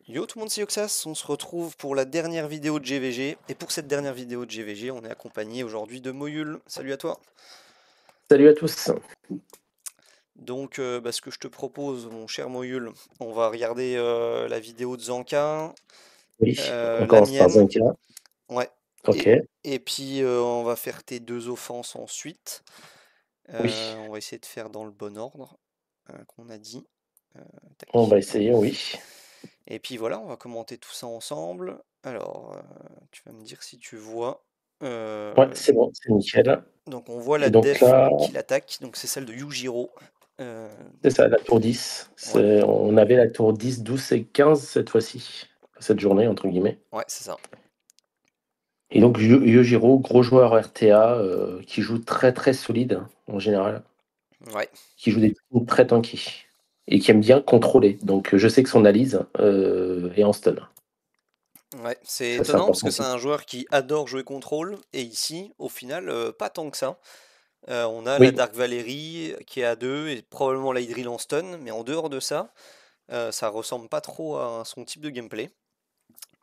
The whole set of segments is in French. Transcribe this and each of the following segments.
Yo tout le monde, c'est Yoxas, on se retrouve pour la dernière vidéo de GVG, et pour cette dernière vidéo de GVG, on est accompagné aujourd'hui de Moyul. Salut à toi. Salut à tous. Donc ce que je te propose, mon cher Moyul, on va regarder la vidéo de Zanka, Oui, on la commence par mienne, Zanka. ouais, Ok, et puis on va faire tes deux offenses ensuite. oui, On va essayer de faire dans le bon ordre qu'on a dit. Euh, on Tac. va essayer, oui. Et puis voilà, on va commenter tout ça ensemble. Alors, tu vas me dire si tu vois. Ouais, Euh, c'est bon, c'est nickel. donc on voit la Et donc def là, qui l'attaque, donc c'est celle de Yujiro. Euh, c'est ça, la tour 10. ouais, On avait la tour 10, 12 et 15 cette fois-ci, cette journée, entre guillemets. ouais, c'est ça. Et donc Yojiro, gros joueur RTA, qui joue très très solide en général, Ouais, qui joue des techniques très tanky et qui aime bien contrôler. Donc je sais que son analyse est en stun. ouais. C'est Ça, c'est étonnant parce important que c'est aussi. un joueur qui adore jouer contrôle, et ici, au final, pas tant que ça. On a la Oui, Dark Valerie qui est à 2 et probablement la Hydril en stun, mais en dehors de ça, ça ressemble pas trop à son type de gameplay.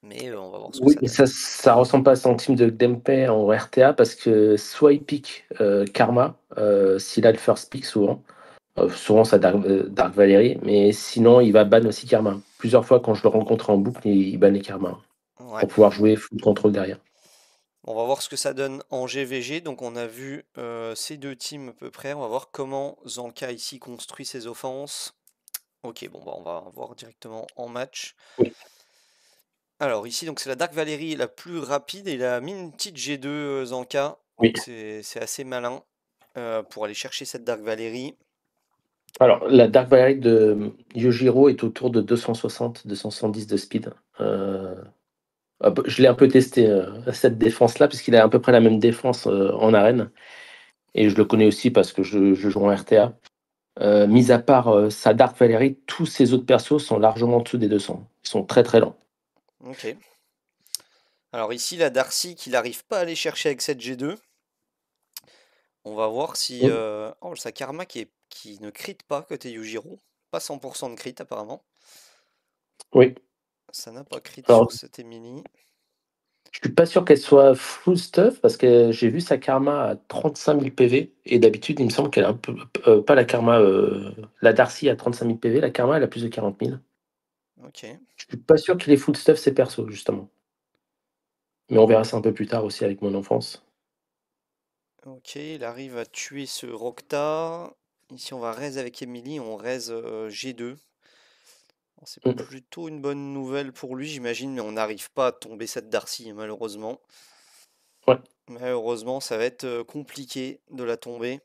Mais on va voir ce que oui, ça mais donne. ça ressemble pas à son team de Dempé en RTA parce que soit il pique Karma, s'il a le first pick souvent, souvent ça Dark Valérie, mais sinon il va ban aussi Karma. Plusieurs fois quand je le rencontre en boucle, il bannait Karma Ouais. pour pouvoir jouer full contrôle derrière. On va voir ce que ça donne en GVG. Donc on a vu ces deux teams à peu près. On va voir comment Zanka ici construit ses offenses. Ok, bon bah on va voir directement en match. Oui, Alors ici donc c'est la Dark Valerie la plus rapide et il a mis une petite G2 Zanka. oui. Donc c'est assez malin pour aller chercher cette Dark Valerie. Alors la Dark Valérie de Yojiro est autour de 260-270 de speed. Je l'ai un peu testé cette défense-là, puisqu'il a à peu près la même défense en arène. Et je le connais aussi parce que je joue en RTA. Mis à part sa Dark Valérie, tous ses autres persos sont largement en dessous des 200. Ils sont très très lents. Ok. Alors ici la Darcy qu'il n'arrive pas à aller chercher avec cette G2. On va voir si... Mm. Oh, sa karma qui ne crit pas côté Yujiro. Pas 100% de crit apparemment. Oui. Ça n'a pas crit Alors, sur cette Emily. je suis pas sûr qu'elle soit full stuff parce que j'ai vu sa karma à 35 000 PV et d'habitude, il me semble qu'elle a un peu. Pas la karma. La Darcy à 35 000 PV, la karma, elle a plus de 40 000. Ok. Je suis pas sûr qu'il ait full stuff ses persos, justement. Mais on verra ça un peu plus tard aussi avec mon enfance. Ok, il arrive à tuer ce Rokta. Ici on va raise avec Emily, on raise G2. Bon, c'est Mm. plutôt une bonne nouvelle pour lui j'imagine, mais on n'arrive pas à tomber cette Darcy malheureusement. Ouais. Malheureusement ça va être compliqué de la tomber.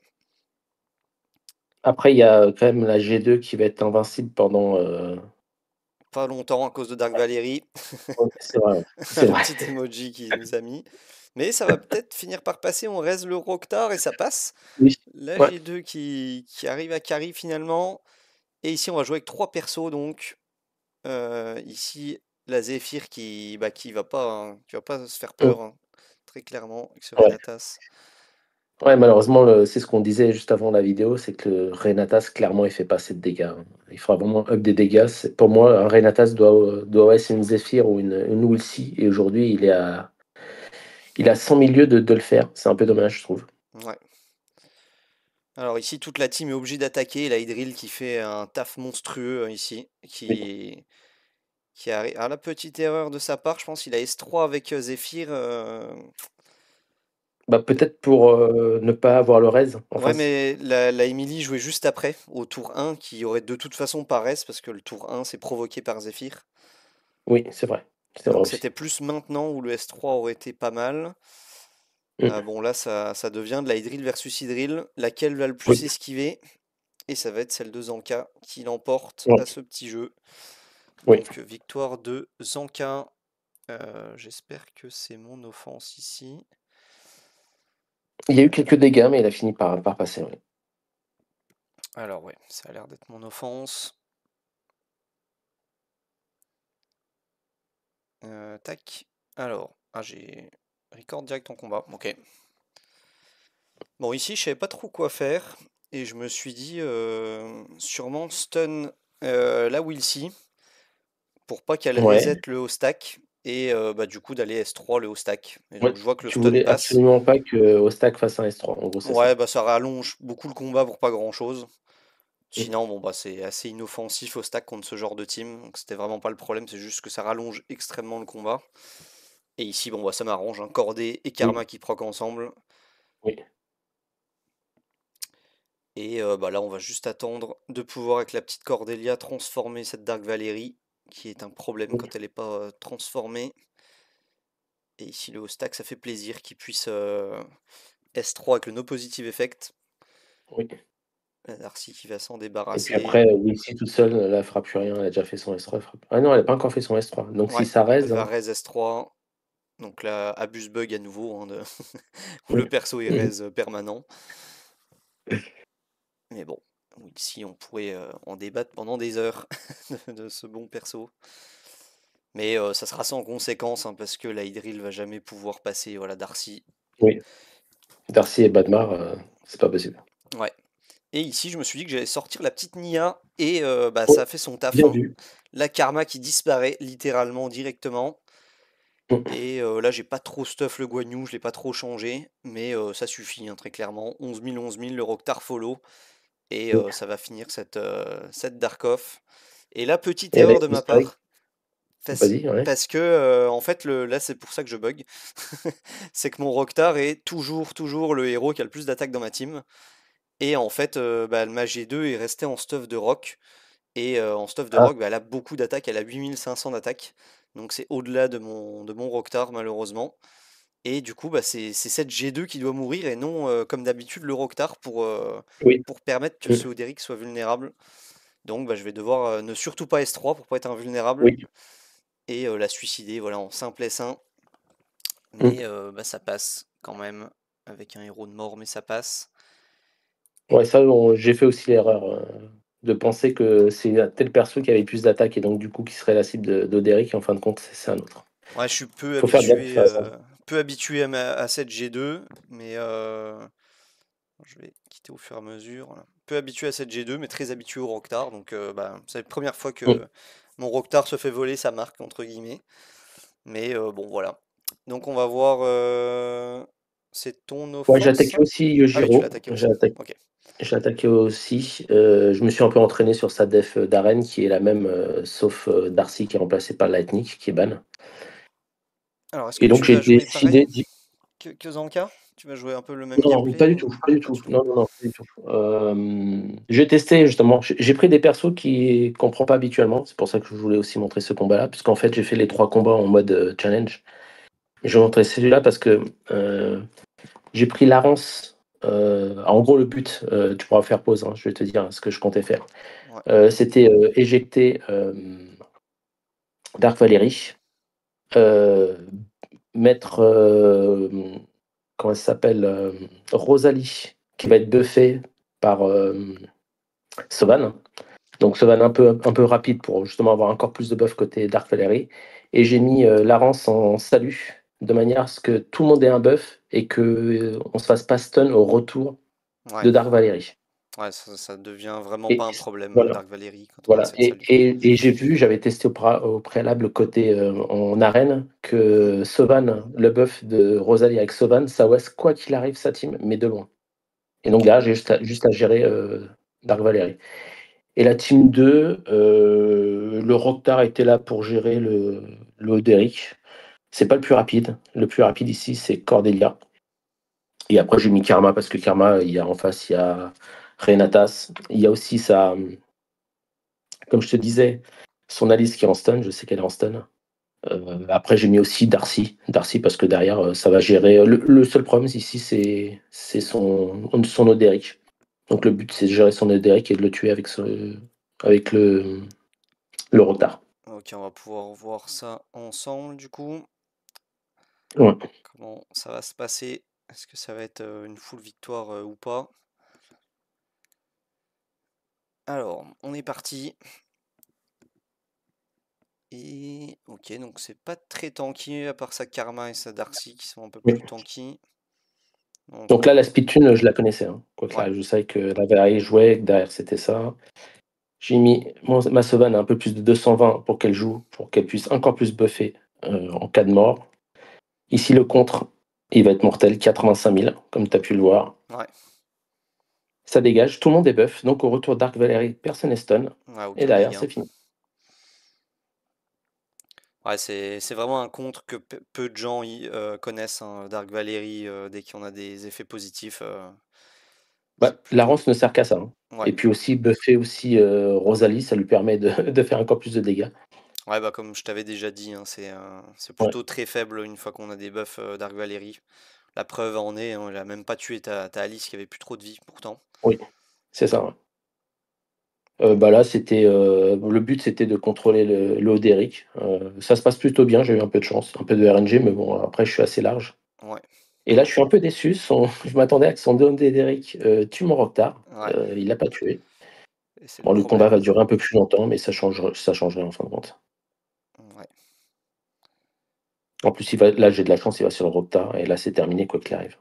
Après, il y a quand même la G2 qui va être invincible pendant. Pas longtemps à cause de Dark Valerie. Ouais, c'est vrai, ouais. C'est Le vrai. petit emoji qui nous a mis. Mais ça va peut-être finir par passer, on raise le Roktar et ça passe. Oui. La Ouais. G2 qui arrive à carry finalement. Et ici, on va jouer avec trois persos donc. Ici, la Zephyr qui va pas se faire Mm. peur, hein, très clairement, avec ce Ouais. Renatas. Ouais, malheureusement, c'est ce qu'on disait juste avant la vidéo, c'est que le Renatas, clairement, il fait pas assez de dégâts, hein. Il fera vraiment up des dégâts. Pour moi, un Renatas doit être une Zephyr ou une Ulsi, et aujourd'hui, il a 100 000 lieues de le faire. C'est un peu dommage, je trouve. Ouais. Alors ici, toute la team est obligée d'attaquer. La Hydril qui fait un taf monstrueux ici. Oui. Qui arrive. Ah, la petite erreur de sa part, je pense qu'il a S3 avec Zephyr. Bah, peut-être pour ne pas avoir le raise en Ouais, face. mais la Emily jouait juste après, au tour 1, qui aurait de toute façon pas reste, parce que le tour 1 c'est provoqué par Zephyr. Oui, c'est vrai. C'est vrai Donc aussi. c'était plus maintenant où le S3 aurait été pas mal. Mm. Bon là ça devient de la Hydril versus Hydril, laquelle va le plus Oui. esquiver, et ça va être celle de Zanka qui l'emporte Ouais. à ce petit jeu. Oui. Donc victoire de Zanka. J'espère que c'est mon offense ici. Il y a eu quelques dégâts, mais il a fini par passer. Oui. Alors ouais, ça a l'air d'être mon offense. Tac. Alors, j'ai record direct en combat. Ok. Bon, ici, je savais pas trop quoi faire. Et je me suis dit, sûrement stun la Wilsy pour pas qu'elle Ouais. reset le haut stack et bah, du coup d'aller S3 le haut stack. Et Ouais. donc je vois que le Tu stun voulais passe. absolument pas que Ostak fasse un S3, en gros, c'est ça. Ouais, bah ça rallonge beaucoup le combat pour pas grand-chose. Mm. Sinon, bon, bah c'est assez inoffensif au stack contre ce genre de team, donc c'était vraiment pas le problème, c'est juste que ça rallonge extrêmement le combat. Et ici, bon, bah ça m'arrange, hein. Cordé et Mm. Karma qui proc ensemble. Oui. Et bah là, on va juste attendre de pouvoir, avec la petite Cordélia, transformer cette Dark Valérie, qui est un problème Mm. quand elle n'est pas transformée. Et ici, le haut stack, ça fait plaisir qu'il puisse S3 avec le No Positive Effect. Oui. Darcy qui va s'en Et puis débarrasser. après, Wilsey toute seule, là, elle fera plus rien. Elle a déjà fait son S3. Ah non, elle n'a pas encore fait son S3. Donc si Ouais, ça elle raise, va hein. raise S3. Donc là, abuse bug à nouveau, hein, où le Mm. perso est Mm. raise permanent. Mais bon, ici on pourrait en débattre pendant des heures de ce bon perso. Mais ça sera sans conséquence, hein, parce que la Hydril va jamais pouvoir passer, voilà, Darcy. Oui. Darcy et Badmar, c'est pas possible. Ouais. Et ici, je me suis dit que j'allais sortir la petite Nia et bah, ça Oh, a fait son taf, bien hein. vu. La Karma qui disparaît littéralement directement. Mm. Et là, j'ai pas trop stuff le Guan Yu, je l'ai pas trop changé, mais ça suffit, hein, très clairement. 11 000, le Rokhtar follow, et Mm. ça va finir cette Dark Off. Et la petite Et elle erreur est de ma historique. part, parce, Vas-y, ouais. parce que en fait, là, c'est pour ça que je bug, c'est que mon Rokhtar est toujours le héros qui a le plus d'attaques dans ma team. Et en fait, bah, ma G2 est restée en stuff de rock. Et en stuff de Ah, rock, bah, elle a beaucoup d'attaques, elle a 8500 d'attaques. Donc c'est au-delà de mon Rokhtar, malheureusement. Et du coup, bah, c'est cette G2 qui doit mourir et non, comme d'habitude, le Rokhtar oui. pour permettre que Mm. ce Oderic soit vulnérable. Donc bah, je vais devoir ne surtout pas S3 pour pas être invulnérable Oui. et la suicider, voilà, en simple S1. Mm. Mais bah, ça passe quand même, avec un héros de mort, mais ça passe. Ouais, ça, j'ai fait aussi l'erreur de penser que c'est un tel perso qui avait plus d'attaques et donc du coup qui serait la cible d'Oderic. Et en fin de compte, c'est un autre. Ouais, je suis Faut faire gaffe à ça. peu habitué à cette G2, mais je vais quitter au fur et à mesure. Voilà. Peu habitué à cette G2, mais très habitué au Rokhtar. Donc bah, c'est la première fois Mm. que mon Rokhtar se fait voler sa marque, entre guillemets. Mais bon, voilà. Donc on va voir. C'est ton Ouais, j'ai offense, attaqué ça? aussi Ah oui, tu l'as Yojiro. attaqué aussi. Ok. J'ai attaqué aussi. Je me suis un peu entraîné sur sa def d'arène qui est la même, sauf Darcy qui est remplacé par Lightning qui est ban. Alors, est-ce que Et donc tu j'ai vas jouer décidé pareil que Zanka? Tu vas jouer un peu le même non, pas gameplay du ou tout, pas du pas du tout. tout? Non, non, non, pas du tout. J'ai testé justement. J'ai pris des persos qu'on prend pas habituellement. C'est pour ça que je voulais aussi montrer ce combat-là, puisqu'en fait j'ai fait les 3 combats en mode challenge. Et je vais montrer celui-là parce que j'ai pris Larence. En gros, le but, tu pourras faire pause, hein, je vais te dire ce que je comptais faire. Ouais. C'était éjecter Dark Valérie, euh, mettre, comment elle s'appelle, Rosalie, qui va être buffée par Sovan. Donc Sovan un peu rapide pour justement avoir encore plus de buff côté Dark Valérie. Et j'ai mis Larence en salut, de manière à ce que tout le monde ait un buff et que on se fasse pas stun au retour Ouais. de Dark Valérie. Ouais, ça devient vraiment Et pas un problème, voilà. Dark Valérie, quand on a Voilà, cette et, salut. et, et j'ai vu, j'avais testé au préalable côté en arène Mhm. que Sovan, le buff de Rosalie avec Sovan, ça was quoi qu'il arrive sa team, mais de loin. Et donc Ok. là, j'ai juste à gérer Dark Valérie. Et la team 2, le Rokhtar était là pour gérer le Oderic. C'est pas le plus rapide. Le plus rapide ici, c'est Cordelia. Et après, j'ai mis Karma parce que Karma, il y a en face, il y a Renatas. Il y a aussi sa, comme je te disais, son Alice qui est en stun, je sais qu'elle est en stun. Après, j'ai mis aussi Darcy. Darcy parce que derrière, ça va gérer. Le seul problème ici, c'est son Oderic. Donc le but, c'est de gérer son Oderic et de le tuer avec le retard. Ok, on va pouvoir voir ça ensemble, du coup. Ouais. Comment ça va se passer? Est-ce que ça va être une full victoire ou pas? Alors, on est parti. Et ok, donc c'est pas très tanky, à part sa Karma et sa Darcy qui sont un peu Oui. plus tanky. Donc Donc là, la speedtune, je la connaissais, hein. Quoi qu'il ouais, arrive, je savais que la Valérie jouait, que derrière c'était ça. J'ai mis ma Sylvan à un peu plus de 220 pour qu'elle joue, pour qu'elle puisse encore plus buffer en cas de mort. Ici, le contre, il va être mortel, 85 000, comme tu as pu le voir. Ouais. Ça dégage, tout le monde est buff, donc au retour Dark Valerie, personne n'est stun. Ouais, Et aucun derrière, dégât. c'est fini. Ouais, c'est vraiment un contre que peu de gens connaissent, hein, Dark Valerie, dès qu'on a des effets positifs, Bah, c'est la plutôt... Rance ne sert qu'à ça, hein. Ouais. Et puis aussi, buffer aussi Rosalie, ça lui permet de faire encore plus de dégâts. Ouais, bah comme je t'avais déjà dit, hein, c'est Ouais, plutôt très faible une fois qu'on a des buffs Dark Valerie. La preuve en est, hein, elle a même pas tué ta Alice qui avait plus trop de vie pourtant. oui, c'est ça. Ouais. Donc, Bah là, c'était le but, c'était de contrôler le haut d'Eric. Ça se passe plutôt bien, j'ai eu un peu de chance, un peu de RNG, mais bon, après, je suis assez large. ouais, Et là, je suis un peu déçu. Je m'attendais à que son DOD d'Eric tue mon Rocktar. ouais, Il l'a pas tué. et c'est le Bon, le combat problème. va durer un peu plus longtemps, mais ça changerait en fin de compte. Ouais. En plus, là, j'ai de la chance, il va sur le Rocktar, et là, c'est terminé, quoi qu'il arrive.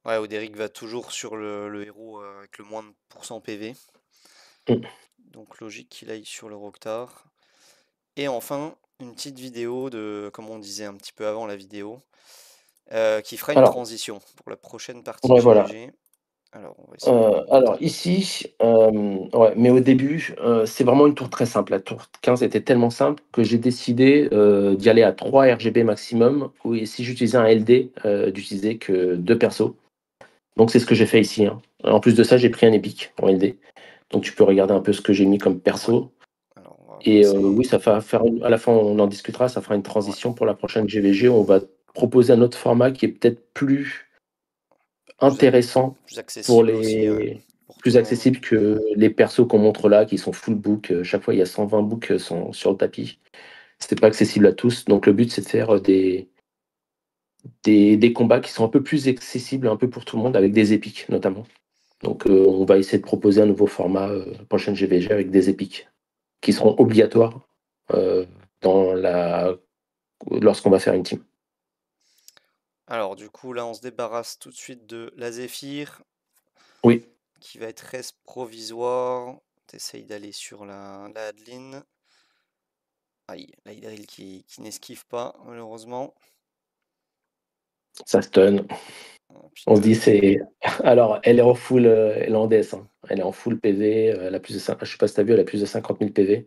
Ouais, Oderic va toujours sur le héros avec le moins de pourcent PV. Mm. Donc logique qu'il aille sur le Rocktar. Et enfin, une petite vidéo de, comme on disait un petit peu avant la vidéo, qui fera une Alors, transition pour la prochaine partie de ouais, voilà. GVG. Alors, on va essayer de le mettre Alors à jour. ici, ouais, mais au début, c'est vraiment une tour très simple. La tour 15 était tellement simple que j'ai décidé, d'y aller à 3 RGB maximum ou et si j'utilisais un LD, d'utiliser que 2 persos. Donc c'est ce que j'ai fait ici, hein. En plus de ça, j'ai pris un épique en LD. Donc tu peux regarder un peu ce que j'ai mis comme Ouais, perso alors on va et avancer. oui, ça va faire à la fin, on en discutera, ça fera une Ouais, transition pour la prochaine GVG. On va proposer un autre format qui est peut-être plus plus, ac- intéressant plus pour accessible aussi, ouais, les pour tout plus le monde. accessible que les persos qu'on montre là, qui sont full book. Chaque fois, il y a 120 books sur le tapis. C'est pas accessible à tous. Donc le but, c'est de faire des combats qui sont un peu plus accessibles, un peu pour tout le monde, avec des épiques notamment. Donc on va essayer de proposer un nouveau format prochaine GVG avec des épiques qui seront obligatoires euh, dans lorsqu'on va faire une team. Alors du coup, là, on se débarrasse tout de suite de la Zéphyr, Oui, qui va être reste provisoire. T'essayes d'aller sur la Adeline. Aïe, la Hydril qui n'esquive pas, malheureusement. ça stun. Oh, On se putain. dit c'est. Alors, elle est en full, elle est en DS, hein. Elle est en full PV. Elle a plus de je sais pas si t'as vu, elle a plus de 50 000 PV.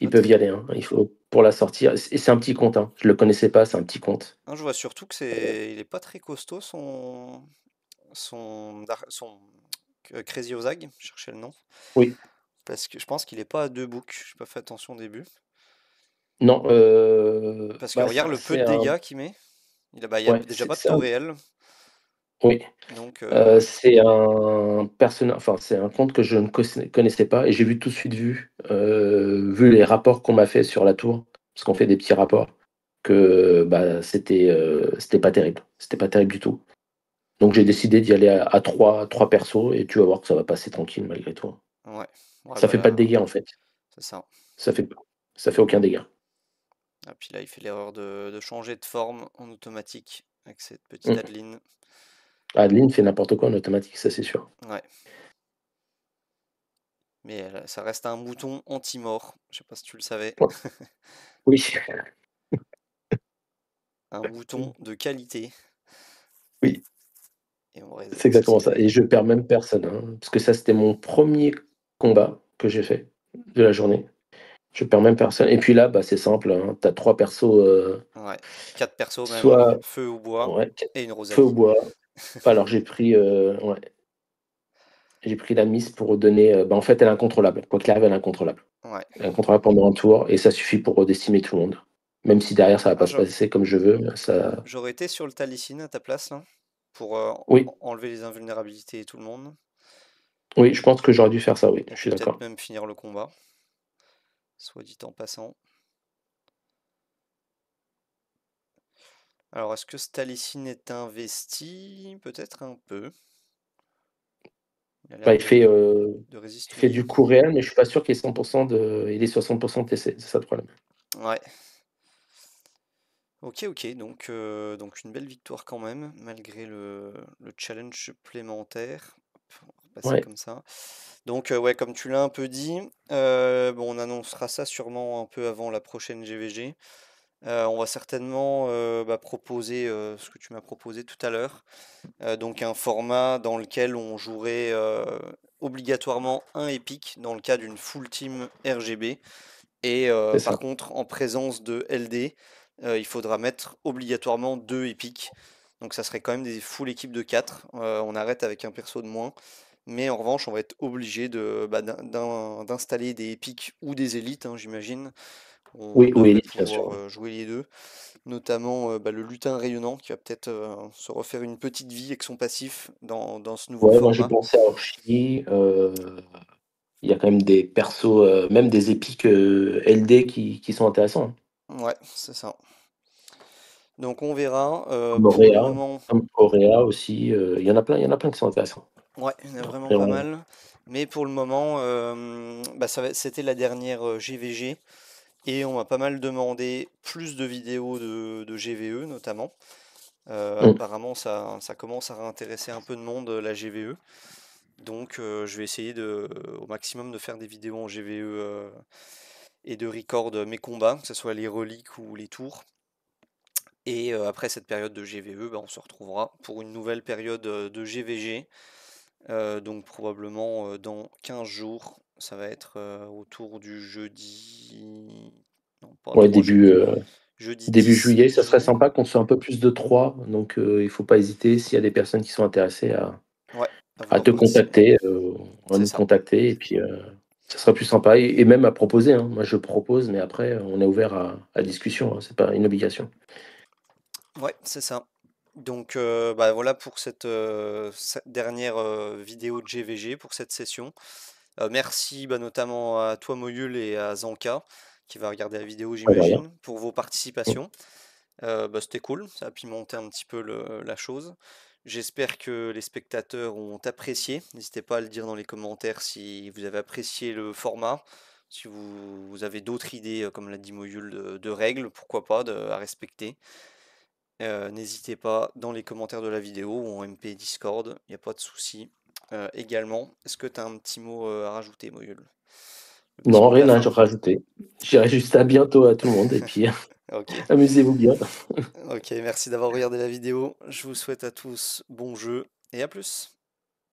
Ils peuvent y aller, hein. Il faut pour la sortir. Et c'est un petit compte, hein. Je le connaissais pas, c'est un petit compte. Non, je vois surtout que il est pas très costaud son Crazy Ozag, je cherchais le nom, Oui. parce que je pense qu'il est pas à deux books. J'ai pas fait attention au début, Non, parce que bah regarde le peu c'est de un. dégâts qu'il met. Il y a Ouais, déjà pas de c'est taux un. réel, Oui. donc C'est un personnage, enfin c'est un compte que je ne connaissais pas et j'ai vu tout de suite vu les rapports qu'on m'a fait sur la tour, parce qu'on fait des petits rapports, que bah c'était pas terrible. C'était pas terrible du tout. Donc j'ai décidé d'y aller à 3 persos et tu vas voir que ça va passer tranquille malgré tout. ouais, ouais, Ça bah fait pas de là, dégâts en fait. c'est ça. Ça fait ça fait aucun dégât. Et puis là, il fait l'erreur de changer de forme en automatique avec cette petite Mm. Adeline. Adeline fait n'importe quoi en automatique, ça c'est sûr. Ouais, mais ça reste un mouton anti-mort. Je sais pas si tu le savais. Ouais. Oui, Un mouton de qualité. oui, Et on c'est reste exactement ça. stylé. Et je perds même personne, hein, parce que ça c'était mon premier combat que j'ai fait de la journée. Je perds même personne. Et puis là, bah, c'est simple, hein, tu as 3 persos, Ouais, 4 persos même, soit feu ou bois, ouais, et une feu au Rosalie. bois. Alors ouais, j'ai pris la mise pour donner, bah, en fait, elle est incontrôlable. Quoi qu'il arrive, elle est incontrôlable. Ouais. Elle est incontrôlable pendant un tour et ça suffit pour décimer tout le monde. Même si derrière ça va Ah, pas se passer comme je veux, ça j'aurais été sur le Talicine à ta place, là, pour oui, enlever les invulnérabilités et tout le monde. oui, je pense que j'aurais dû faire ça, oui, Et je suis puis peut-être d'accord. même finir le combat, soit dit en passant. Alors, est-ce que ce Talicine est investi? Peut-être un peu. Il a Bah, l'air de il fait du résistouiller. coup réel, mais je suis pas sûr qu'il y ait 100 il est 60 de TC, c'est ça le problème. Ouais. Ok, ok, donc une belle victoire quand même, malgré le challenge supplémentaire. passer Ouais, comme ça. Donc, ouais, comme tu l'as un peu dit, bon, on annoncera ça sûrement un peu avant la prochaine GVG. On va certainement proposer ce que tu m'as proposé tout à l'heure. Donc un format dans lequel on jouerait obligatoirement un épique dans le cas d'une full team RGB. Et c'est par ça. contre, en présence de LD, il faudra mettre obligatoirement deux épiques. Donc ça serait quand même des full équipes de 4. On arrête avec un perso de moins. Mais en revanche, on va être obligé d'installer des épiques ou des élites, hein, j'imagine. On Oui, devrait oui, bien pouvoir sûr. jouer les deux. Notamment le lutin rayonnant qui va peut-être se refaire une petite vie avec son passif dans ce nouveau Ouais, moi je format. pensais à Orchi. Il y a quand même des persos, même des épiques LD qui sont intéressants, hein. Ouais, c'est ça. Donc on verra. Comme Pour le Auréa, moment, comme Auréa aussi. Il y en a plein qui sont intéressants. ouais, il y en a vraiment Après, pas mal. Mais pour le moment, c'était la dernière GVG. Et on m'a pas mal demandé plus de vidéos de GVE notamment. Mm. Apparemment, ça commence à réintéresser un peu de monde, la GVE. Donc je vais essayer au maximum de faire des vidéos en GVE et de record mes combats, que ce soit les reliques ou les tours. Et après cette période de GVE, on se retrouvera pour une nouvelle période de GVG. Donc probablement dans 15 jours. Ça va être autour du jeudi. Non, pas Ouais, 3 début, jeudi. euh, Jeudi début 10 juillet, ça serait juillet. sympa qu'on soit un peu plus de 3. Donc il faut pas hésiter s'il y a des personnes qui sont intéressées Ouais, à avoir te un maximum. contacter, à C'est nous ça. contacter. Et puis ça sera plus sympa. Et même à proposer, hein. Moi je propose, mais après on est ouvert à discussion, hein. C'est pas une obligation. Ouais, c'est ça. Donc voilà pour cette dernière vidéo de GVG pour cette session. Merci notamment à toi Moyul et à Zanka qui va regarder la vidéo Pas de rien. j'imagine pour vos participations. C'était cool, ça a pimenté un petit peu la chose. J'espère que les spectateurs ont apprécié. N'hésitez pas à le dire dans les commentaires si vous avez apprécié le format, si vous avez d'autres idées, comme l'a dit Moyul, de règles, pourquoi pas, à respecter. N'hésitez pas dans les commentaires de la vidéo ou en MP Discord, il n'y a pas de souci. Également, est-ce que tu as un petit mot à rajouter, Moyul? Le petit Non, mot de la rien à fin? rajouter. Je dirais juste à bientôt à tout le monde et puis Ok. amusez-vous bien. Ok, merci d'avoir regardé la vidéo. Je vous souhaite à tous bon jeu et à plus.